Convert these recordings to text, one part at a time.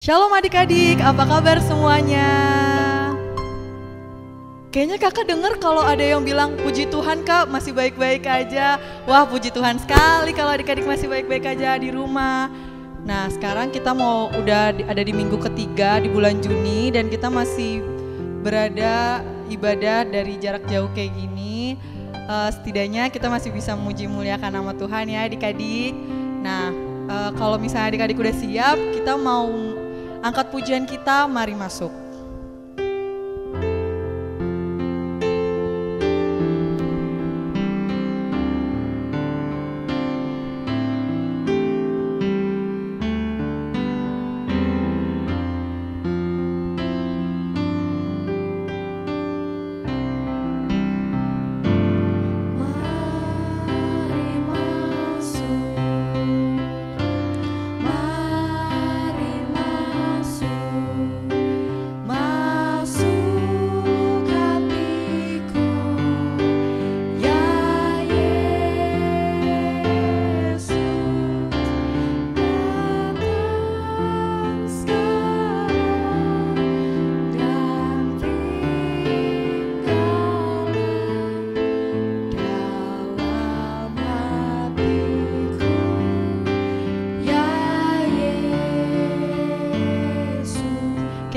Shalom adik-adik, apa kabar semuanya? Kayaknya kakak dengar kalau ada yang bilang puji Tuhan kak masih baik-baik aja. Wah puji Tuhan sekali kalau adik-adik masih baik-baik aja di rumah. Nah sekarang kita ada di minggu ketiga di bulan Juni dan kita masih berada ibadah dari jarak jauh kayak gini. Setidaknya kita masih bisa memuji muliakan nama Tuhan ya adik-adik. Nah kalau misalnya adik-adik udah siap, kita mau angkat pujian kita, mari masuk.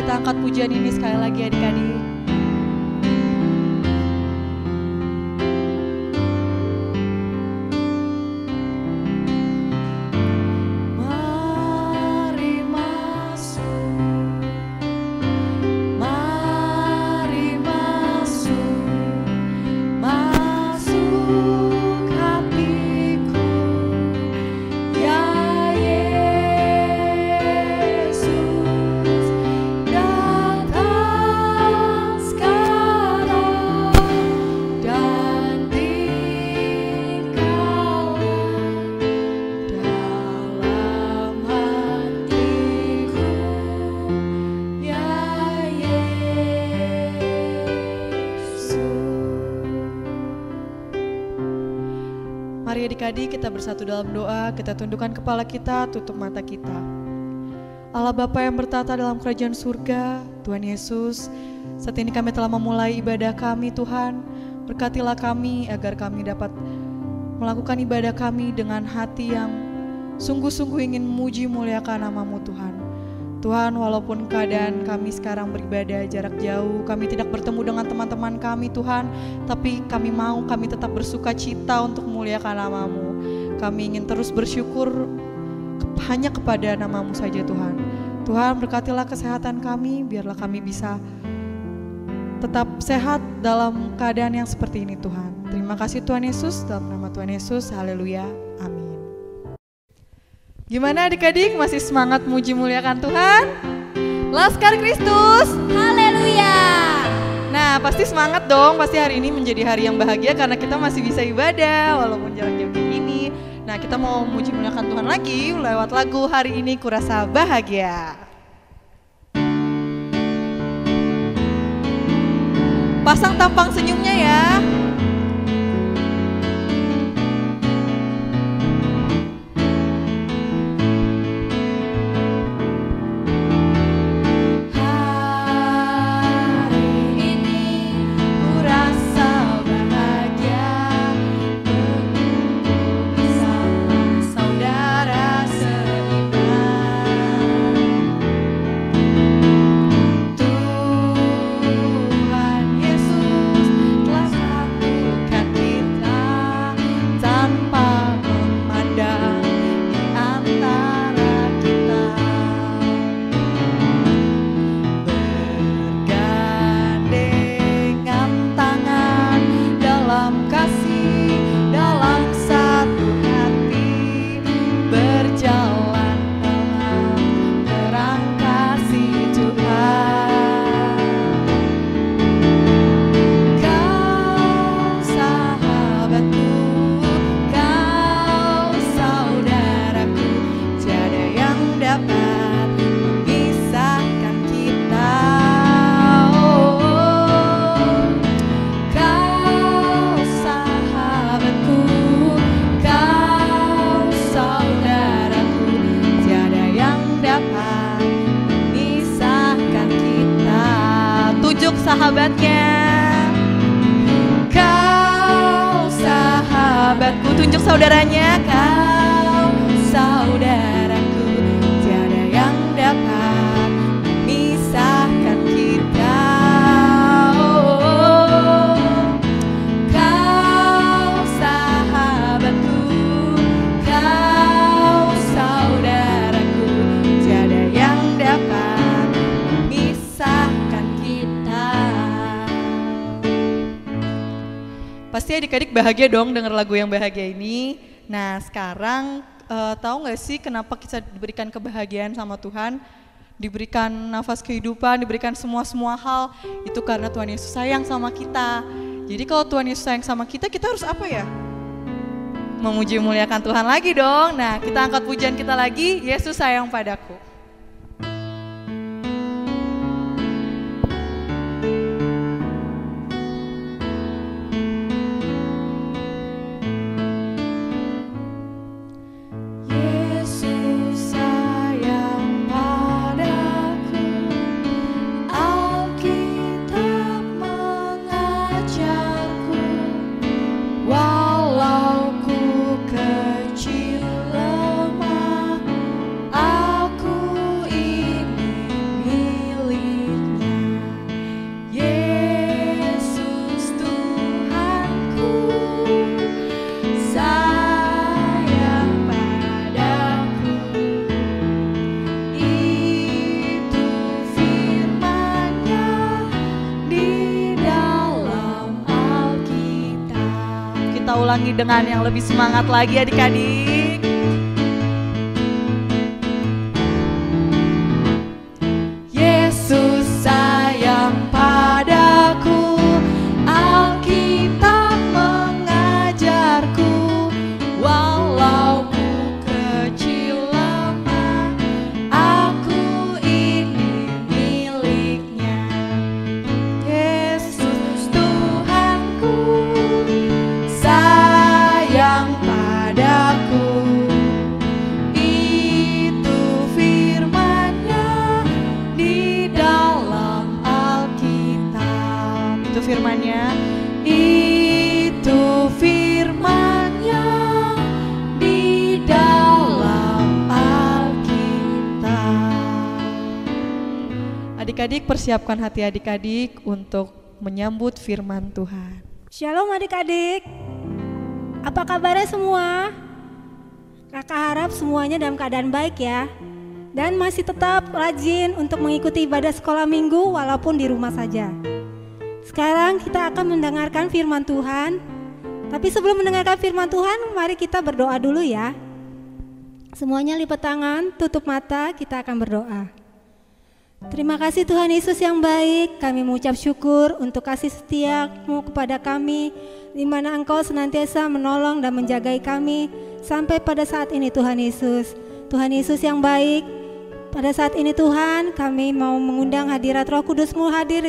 Angkat pujian ini sekali lagi adik-adik. Mari adik-adik kita bersatu dalam doa, kita tundukkan kepala kita, tutup mata kita. Allah Bapa yang bertata dalam kerajaan surga, Tuhan Yesus, saat ini kami telah memulai ibadah kami Tuhan, berkatilah kami agar kami dapat melakukan ibadah kami dengan hati yang sungguh-sungguh ingin memuji muliakan nama-Mu Tuhan. Tuhan, walaupun keadaan kami sekarang beribadah jarak jauh, kami tidak bertemu dengan teman-teman kami Tuhan, tapi kami tetap bersuka cita untuk memuliakan nama-Mu. Kami ingin terus bersyukur hanya kepada nama-Mu saja Tuhan. Tuhan, berkatilah kesehatan kami, biarlah kami bisa tetap sehat dalam keadaan yang seperti ini Tuhan. Terima kasih Tuhan Yesus, dalam nama Tuhan Yesus, haleluya, amin. Gimana adik-adik, masih semangat muji muliakan Tuhan? Laskar Kristus, haleluya. Nah pasti semangat dong, pasti hari ini menjadi hari yang bahagia karena kita masih bisa ibadah walaupun jarak jauh kayak gini. Nah kita mau muji muliakan Tuhan lagi lewat lagu Hari Ini Kurasa Bahagia. Pasang tampang senyumnya ya. Tuhan Yesus telah sahabatnya. Kau sahabatku, tunjuk saudaranya. Kau saudaraku, tiada yang dapat memisahkan kita. Kau sahabatku, kau saudaraku, tiada yang dapat memisahkan kita. Pasti adik-adik bahagia dong dengar lagu yang bahagia ini. Nah sekarang tahu gak sih kenapa kita diberikan kebahagiaan sama Tuhan? Diberikan nafas kehidupan, diberikan semua hal. Itu karena Tuhan Yesus sayang sama kita. Jadi kalau Tuhan Yesus sayang sama kita, kita harus apa ya? Memuji muliakan Tuhan lagi dong. Nah kita angkat pujian kita lagi, Yesus sayang padaku. Ulangi dengan yang lebih semangat lagi adik-adik. Yesus sayang padaku, Alkitab mengajarku, walau ku kecil lemah, aku ini miliknya. Yesus Tuhanku sayang padaku, itu firman-Nya di dalam Alkitab. Itu firman-Nya, itu firman-Nya di dalam Alkitab. Adik-adik, persiapkan hati adik-adik untuk menyambut firman Tuhan. Shalom adik-adik. Apa kabarnya semua? Kakak harap semuanya dalam keadaan baik ya. Dan masih tetap rajin untuk mengikuti ibadah sekolah minggu walaupun di rumah saja. Sekarang kita akan mendengarkan firman Tuhan. Tapi sebelum mendengarkan firman Tuhan, mari kita berdoa dulu ya. Semuanya lipat tangan, tutup mata, kita akan berdoa. Terima kasih Tuhan Yesus yang baik, kami mengucap syukur untuk kasih setia-Mu kepada kami, di mana Engkau senantiasa menolong dan menjagai kami sampai pada saat ini Tuhan Yesus. Tuhan Yesus yang baik, pada saat ini Tuhan kami mau mengundang hadirat Roh Kudus-Mu hadir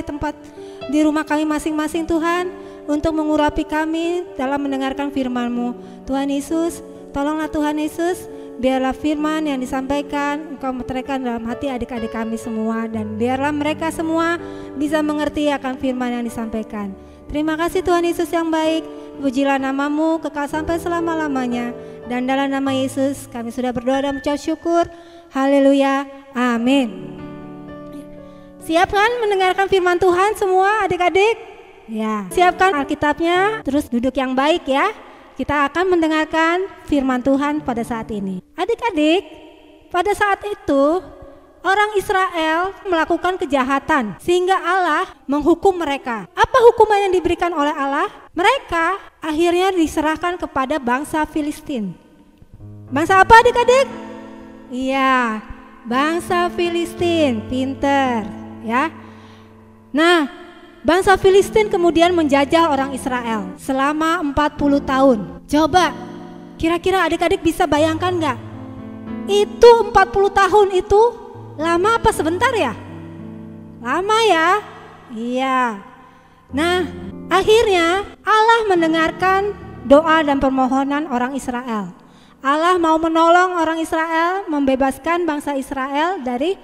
di rumah kami masing-masing Tuhan, untuk mengurapi kami dalam mendengarkan firman-Mu. Tuhan Yesus, tolonglah Tuhan Yesus, biarlah firman yang disampaikan Engkau meteraikan dalam hati adik-adik kami semua, dan biarlah mereka semua bisa mengerti akan firman yang disampaikan. Terima kasih Tuhan Yesus yang baik, pujilah nama-Mu kekal sampai selama-lamanya, dan dalam nama Yesus kami sudah berdoa dan mengucap syukur. Haleluya, amin. Siap kan mendengarkan firman Tuhan semua adik-adik? Ya, siapkan Alkitabnya, terus duduk yang baik ya. Kita akan mendengarkan firman Tuhan pada saat ini. Adik-adik, pada saat itu orang Israel melakukan kejahatan sehingga Allah menghukum mereka. Apa hukuman yang diberikan oleh Allah? Mereka akhirnya diserahkan kepada bangsa Filistin. Bangsa apa adik-adik? Iya, bangsa Filistin. Pinter ya. Nah, bangsa Filistin kemudian menjajah orang Israel selama 40 tahun. Coba, kira-kira adik-adik bisa bayangkan gak? Itu 40 tahun itu lama apa sebentar ya? Lama ya? Iya. Nah, akhirnya Allah mendengarkan doa dan permohonan orang Israel. Allah mau menolong orang Israel, membebaskan bangsa Israel dari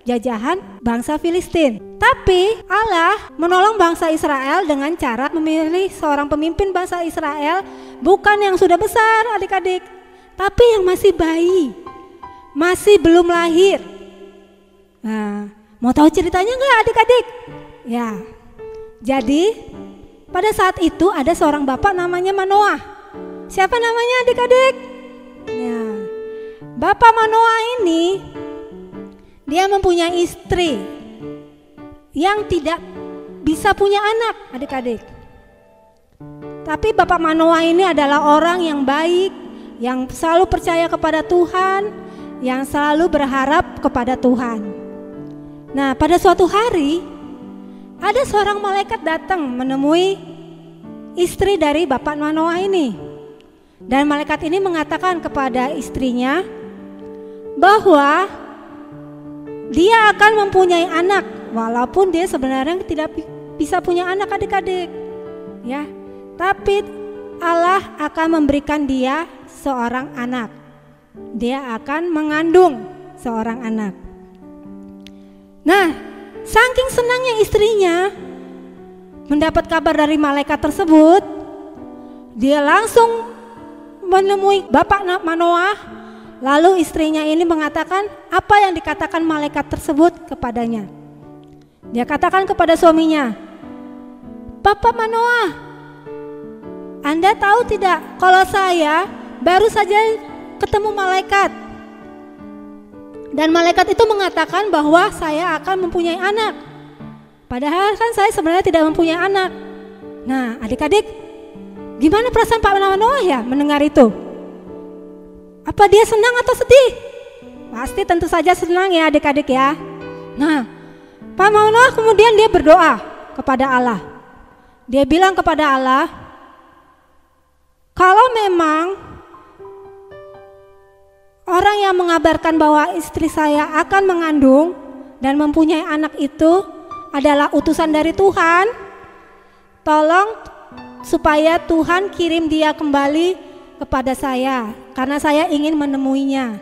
jajahan bangsa Filistin. Tapi Allah menolong bangsa Israel dengan cara memilih seorang pemimpin bangsa Israel, bukan yang sudah besar adik-adik, tapi yang masih bayi, masih belum lahir. Nah, mau tahu ceritanya nggak adik-adik? Ya, jadi pada saat itu ada seorang bapak namanya Manoah. Siapa namanya adik-adik? Ya, Bapak Manoah ini dia mempunyai istri yang tidak bisa punya anak adik-adik. Tapi Bapak Manoah ini adalah orang yang baik, yang selalu percaya kepada Tuhan, yang selalu berharap kepada Tuhan. Nah, pada suatu hari ada seorang malaikat datang menemui istri dari Bapak Manoah ini. Dan malaikat ini mengatakan kepada istrinya bahwa dia akan mempunyai anak, walaupun dia sebenarnya tidak bisa punya anak adik-adik, ya. Tapi Allah akan memberikan dia seorang anak. Dia akan mengandung seorang anak. Nah, saking senangnya istrinya mendapat kabar dari malaikat tersebut, dia langsung menemui Bapak Manoah. Lalu istrinya ini mengatakan apa yang dikatakan malaikat tersebut kepadanya. Dia katakan kepada suaminya, Bapak Manoah, Anda tahu tidak kalau saya baru saja ketemu malaikat. Dan malaikat itu mengatakan bahwa saya akan mempunyai anak. Padahal kan saya sebenarnya tidak mempunyai anak. Nah, adik-adik, gimana perasaan Pak Manoah ya mendengar itu? Apa dia senang atau sedih? Pasti tentu saja senang ya adik-adik ya. Nah, Pak Manoah kemudian dia berdoa kepada Allah. Dia bilang kepada Allah, kalau memang orang yang mengabarkan bahwa istri saya akan mengandung dan mempunyai anak itu adalah utusan dari Tuhan, tolong supaya Tuhan kirim dia kembali kepada saya, karena saya ingin menemuinya.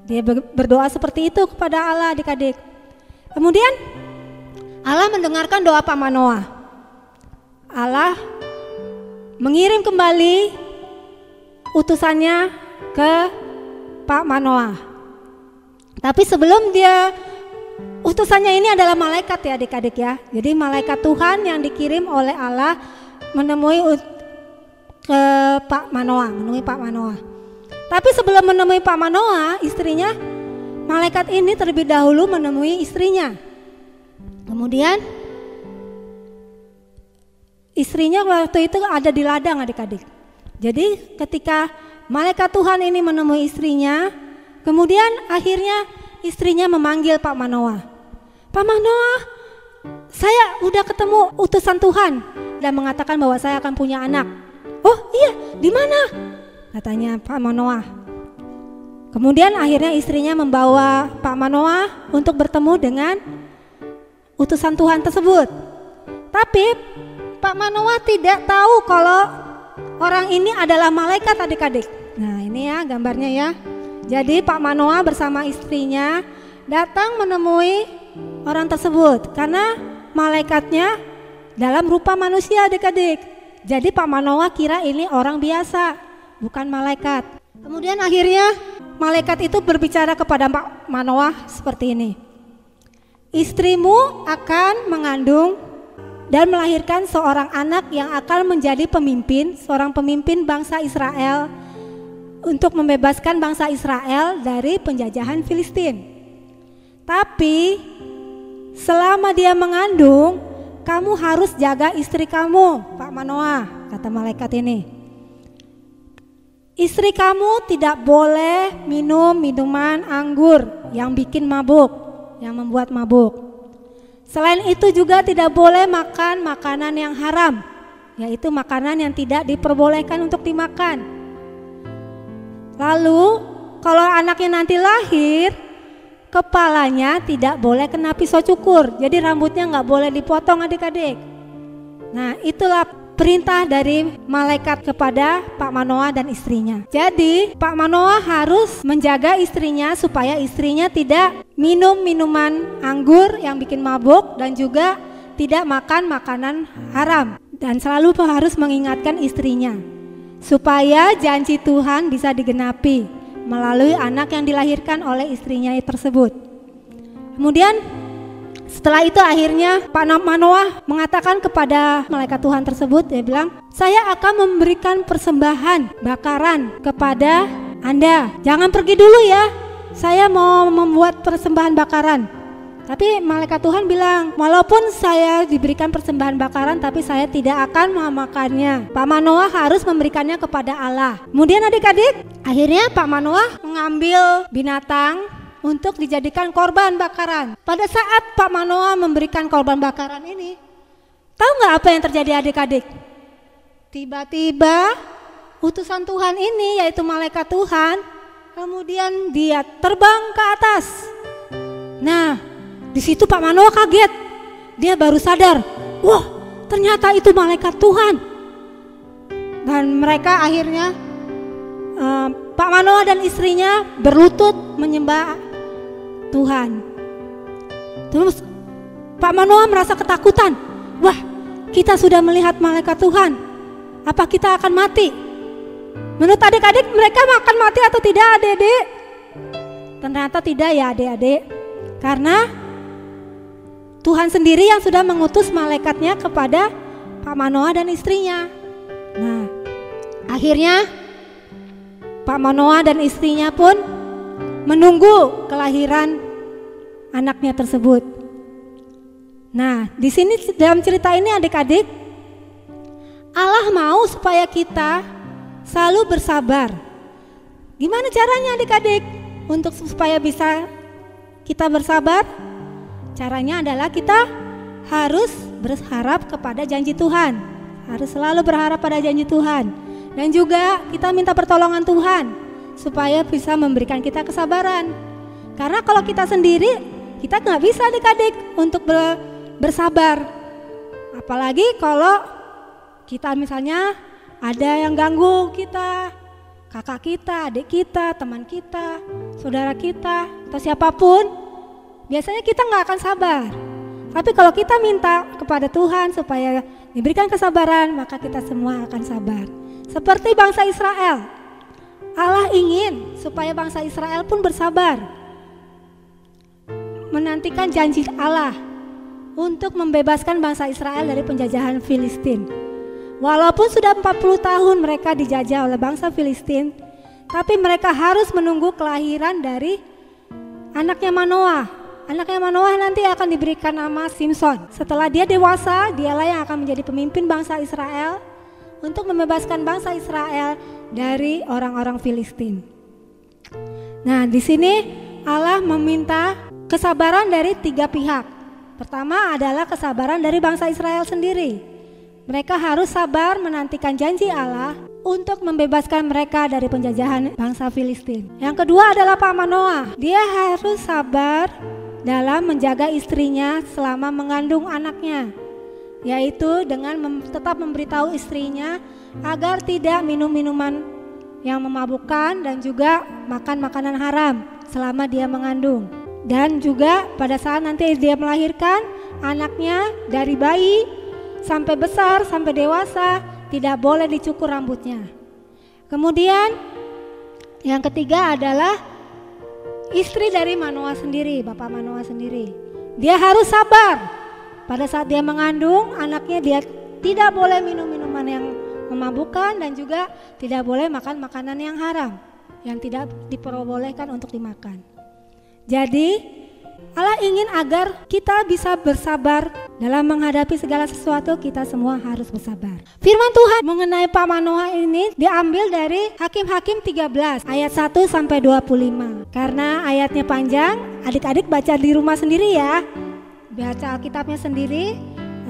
Dia berdoa seperti itu kepada Allah adik-adik. Kemudian Allah mendengarkan doa Pak Manoah. Allah mengirim kembali utusannya ke Pak Manoah. Tapi sebelum dia, utusannya ini adalah malaikat ya adik-adik ya. Jadi malaikat Tuhan yang dikirim oleh Allah menemui ke Pak Manoah, menemui Pak Manoah. Tapi sebelum menemui Pak Manoah, istrinya, malaikat ini terlebih dahulu menemui istrinya. Kemudian istrinya waktu itu ada di ladang adik-adik. Jadi ketika malaikat Tuhan ini menemui istrinya, kemudian akhirnya istrinya memanggil Pak Manoah. Pak Manoah, saya udah ketemu utusan Tuhan dan mengatakan bahwa saya akan punya anak. Oh iya, di mana? Katanya Pak Manoah. Kemudian akhirnya istrinya membawa Pak Manoah untuk bertemu dengan utusan Tuhan tersebut. Tapi Pak Manoah tidak tahu kalau orang ini adalah malaikat adik-adik. Nah ini ya gambarnya ya. Jadi Pak Manoah bersama istrinya datang menemui orang tersebut karena malaikatnya dalam rupa manusia adik-adik. Jadi Pak Manoah kira ini orang biasa, bukan malaikat. Kemudian akhirnya malaikat itu berbicara kepada Pak Manoah seperti ini. Istrimu akan mengandung dan melahirkan seorang anak yang akan menjadi pemimpin, seorang pemimpin bangsa Israel untuk membebaskan bangsa Israel dari penjajahan Filistin. Tapi selama dia mengandung, kamu harus jaga istri kamu, Pak Manoah, kata malaikat ini. Istri kamu tidak boleh minum minuman anggur yang bikin mabuk, yang membuat mabuk. Selain itu juga tidak boleh makan makanan yang haram, yaitu makanan yang tidak diperbolehkan untuk dimakan. Lalu kalau anaknya nanti lahir, kepalanya tidak boleh kena pisau cukur, jadi rambutnya nggak boleh dipotong adik-adik. Nah itulah perintah dari malaikat kepada Pak Manoah dan istrinya. Jadi Pak Manoah harus menjaga istrinya supaya istrinya tidak minum minuman anggur yang bikin mabuk dan juga tidak makan makanan haram. Dan selalu harus mengingatkan istrinya supaya janji Tuhan bisa digenapi melalui anak yang dilahirkan oleh istrinya tersebut. Kemudian setelah itu akhirnya Pak Manoah mengatakan kepada malaikat Tuhan tersebut, dia bilang, saya akan memberikan persembahan bakaran kepada Anda. Jangan pergi dulu ya, saya mau membuat persembahan bakaran. Tapi malaikat Tuhan bilang, walaupun saya diberikan persembahan bakaran, tapi saya tidak akan memakannya. Pak Manoah harus memberikannya kepada Allah. Kemudian adik-adik, akhirnya Pak Manoah mengambil binatang untuk dijadikan korban bakaran. Pada saat Pak Manoah memberikan korban bakaran ini, tahu nggak apa yang terjadi adik-adik? Tiba-tiba utusan Tuhan ini, yaitu malaikat Tuhan, kemudian dia terbang ke atas. Nah, di situ Pak Manoah kaget. Dia baru sadar, wah, ternyata itu malaikat Tuhan. Dan mereka akhirnya Pak Manoah dan istrinya berlutut menyembah Tuhan. Terus Pak Manoah merasa ketakutan. Wah, kita sudah melihat malaikat Tuhan. Apa kita akan mati? Menurut adik-adik, mereka akan mati atau tidak, adik-adik? Ternyata tidak ya, adik-adik. Karena Tuhan sendiri yang sudah mengutus malaikatnya kepada Pak Manoah dan istrinya. Nah, akhirnya Pak Manoah dan istrinya pun menunggu kelahiran anaknya tersebut. Nah, di sini dalam cerita ini adik-adik, Allah mau supaya kita selalu bersabar. Gimana caranya adik-adik untuk supaya bisa kita bersabar? Caranya adalah kita harus berharap kepada janji Tuhan. Harus selalu berharap pada janji Tuhan. Dan juga kita minta pertolongan Tuhan supaya bisa memberikan kita kesabaran. Karena kalau kita sendiri, kita nggak bisa adik-adik untuk bersabar. Apalagi kalau kita misalnya ada yang ganggu kita, kakak kita, adik kita, teman kita, saudara kita, atau siapapun, biasanya kita nggak akan sabar. Tapi kalau kita minta kepada Tuhan supaya diberikan kesabaran, maka kita semua akan sabar. Seperti bangsa Israel, Allah ingin supaya bangsa Israel pun bersabar, menantikan janji Allah untuk membebaskan bangsa Israel dari penjajahan Filistin. Walaupun sudah 40 tahun mereka dijajah oleh bangsa Filistin, tapi mereka harus menunggu kelahiran dari anaknya Manoah. Anaknya Manoah nanti akan diberikan nama Simson. Setelah dia dewasa, dialah yang akan menjadi pemimpin bangsa Israel untuk membebaskan bangsa Israel dari orang-orang Filistin. Nah, di sini Allah meminta kesabaran dari 3 pihak. Pertama adalah kesabaran dari bangsa Israel sendiri. Mereka harus sabar menantikan janji Allah untuk membebaskan mereka dari penjajahan bangsa Filistin. Yang kedua adalah Pak Manoah. Dia harus sabar dalam menjaga istrinya selama mengandung anaknya, yaitu dengan tetap memberitahu istrinya agar tidak minum minuman yang memabukkan dan juga makan makanan haram selama dia mengandung. Dan juga pada saat nanti dia melahirkan anaknya, dari bayi sampai besar sampai dewasa, tidak boleh dicukur rambutnya. Kemudian yang ketiga adalah istri dari Manoah sendiri, Bapak Manoah sendiri. Dia harus sabar. Pada saat dia mengandung anaknya, dia tidak boleh minum minuman yang memabukkan dan juga tidak boleh makan makanan yang haram, yang tidak diperbolehkan untuk dimakan. Jadi Allah ingin agar kita bisa bersabar dalam menghadapi segala sesuatu. Kita semua harus bersabar. Firman Tuhan mengenai Pak Manoah ini diambil dari Hakim-Hakim 13 ayat 1 sampai 25. Karena ayatnya panjang, adik-adik baca di rumah sendiri ya. Baca Alkitabnya sendiri,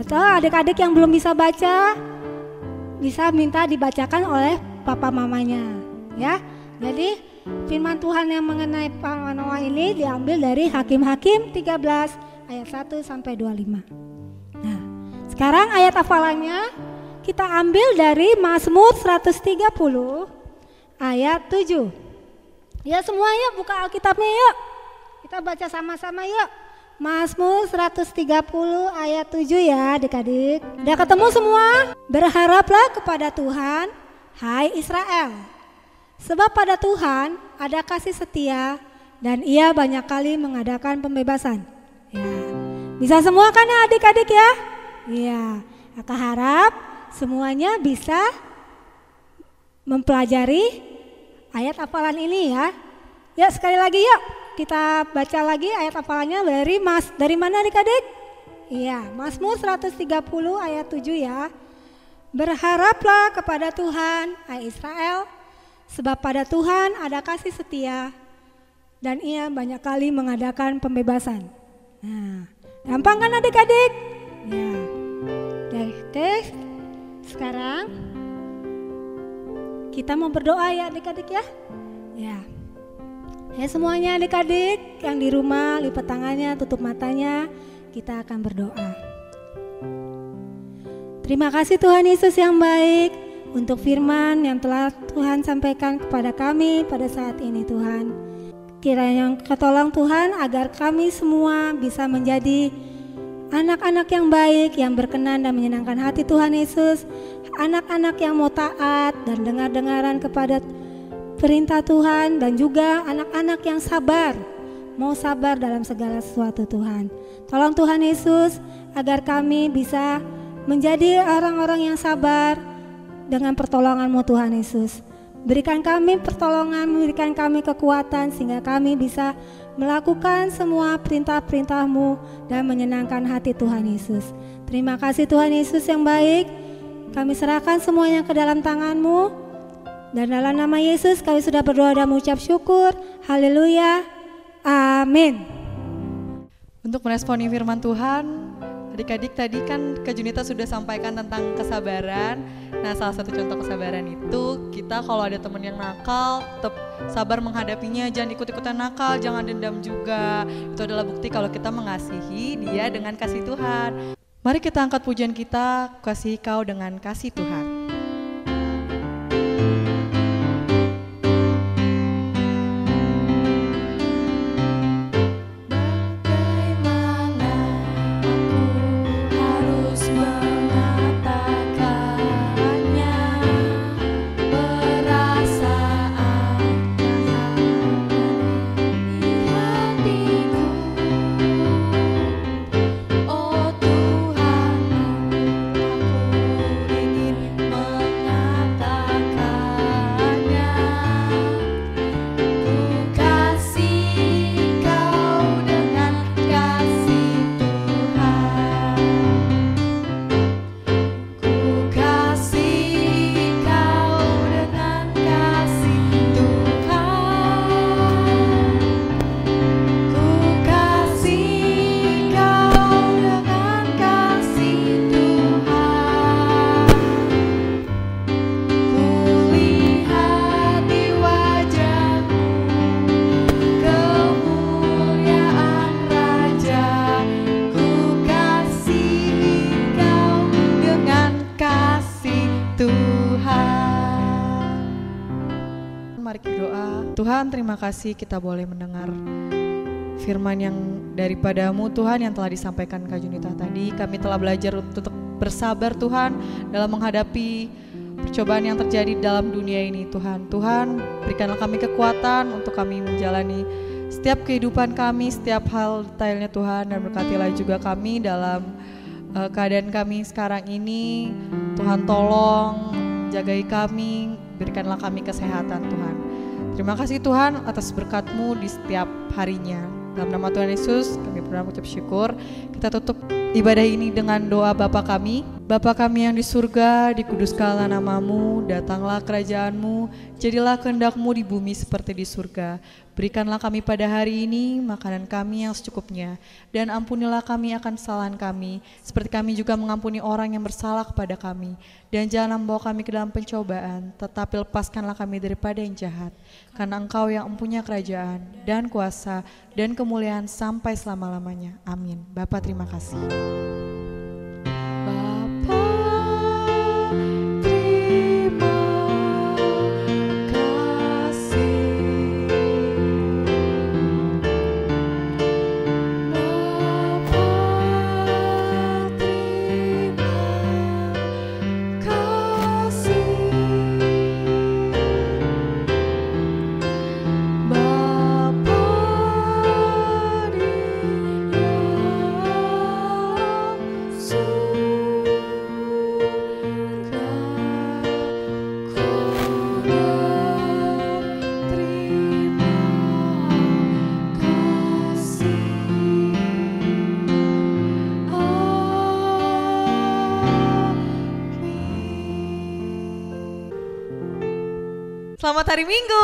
atau adik-adik yang belum bisa baca bisa minta dibacakan oleh papa mamanya ya. Jadi firman Tuhan yang mengenai Pak Manoah ini diambil dari Hakim-Hakim 13 ayat 1 sampai 25. Nah, sekarang ayat hafalannya kita ambil dari Mazmur 130 ayat 7. Ya semuanya buka Alkitabnya yuk. Kita baca sama-sama yuk. Mazmur 130 ayat 7 ya adik-adik. Udah ketemu semua? Berharaplah kepada Tuhan, hai Israel. Sebab pada Tuhan ada kasih setia dan Ia banyak kali mengadakan pembebasan. Ya. Bisa semua kan ya adik-adik ya? Iya. Kakak harap semuanya bisa mempelajari ayat hafalan ini ya. Ya sekali lagi yuk kita baca lagi ayat hafalannya dari mana adik-adik? Iya, Mazmur 130 ayat 7 ya. Berharaplah kepada Tuhan, hai Israel, sebab pada Tuhan ada kasih setia dan Ia banyak kali mengadakan pembebasan. Nah, gampang kan adik-adik? Ya. Oke, sekarang kita mau berdoa ya adik-adik ya. Ya. Ya semuanya adik-adik yang di rumah lipat tangannya, tutup matanya, kita akan berdoa. Terima kasih Tuhan Yesus yang baik untuk firman yang telah Tuhan sampaikan kepada kami pada saat ini Tuhan. Kiranya Engkau tolong Tuhan agar kami semua bisa menjadi anak-anak yang baik, yang berkenan dan menyenangkan hati Tuhan Yesus. Anak-anak yang mau taat dan dengar-dengaran kepada perintah Tuhan, dan juga anak-anak yang sabar, mau sabar dalam segala sesuatu Tuhan. Tolong Tuhan Yesus agar kami bisa menjadi orang-orang yang sabar dengan pertolongan-Mu Tuhan Yesus. Berikan kami pertolongan, berikan kami kekuatan sehingga kami bisa melakukan semua perintah-perintah-Mu dan menyenangkan hati Tuhan Yesus. Terima kasih Tuhan Yesus yang baik. Kami serahkan semuanya ke dalam tangan-Mu. Dan dalam nama Yesus kami sudah berdoa dan mengucap syukur. Haleluya. Amin. Untuk meresponi firman Tuhan, adik-adik tadi kan Kak Junita sudah sampaikan tentang kesabaran. Nah, salah satu contoh kesabaran itu kita kalau ada teman yang nakal tetap sabar menghadapinya, jangan ikut-ikutan nakal, jangan dendam juga. Itu adalah bukti kalau kita mengasihi dia dengan kasih Tuhan. Mari kita angkat pujian kita, kasihi Kau dengan kasih Tuhan. Tuhan, terima kasih kita boleh mendengar firman yang daripada-Mu Tuhan yang telah disampaikan Kak Junita tadi. Kami telah belajar untuk bersabar Tuhan dalam menghadapi percobaan yang terjadi dalam dunia ini Tuhan. Tuhan, berikanlah kami kekuatan untuk kami menjalani setiap kehidupan kami, setiap hal detailnya Tuhan, dan berkatilah juga kami dalam keadaan kami sekarang ini. Tuhan tolong jagai kami, berikanlah kami kesehatan Tuhan. Terima kasih Tuhan atas berkat-Mu di setiap harinya. Dalam nama Tuhan Yesus kami pernah mengucap syukur. Kita tutup ibadah ini dengan doa Bapa kami. Bapa kami yang di surga, dikuduskanlah nama-Mu, datanglah kerajaan-Mu, jadilah kehendak-Mu di bumi seperti di surga. Berikanlah kami pada hari ini makanan kami yang secukupnya, dan ampunilah kami akan kesalahan kami, seperti kami juga mengampuni orang yang bersalah kepada kami. Dan jangan membawa kami ke dalam pencobaan, tetapi lepaskanlah kami daripada yang jahat. Karena Engkau yang mempunyai kerajaan, dan kuasa, dan kemuliaan sampai selama-lamanya. Amin. Bapa terima kasih. Bapa Selamat hari Minggu.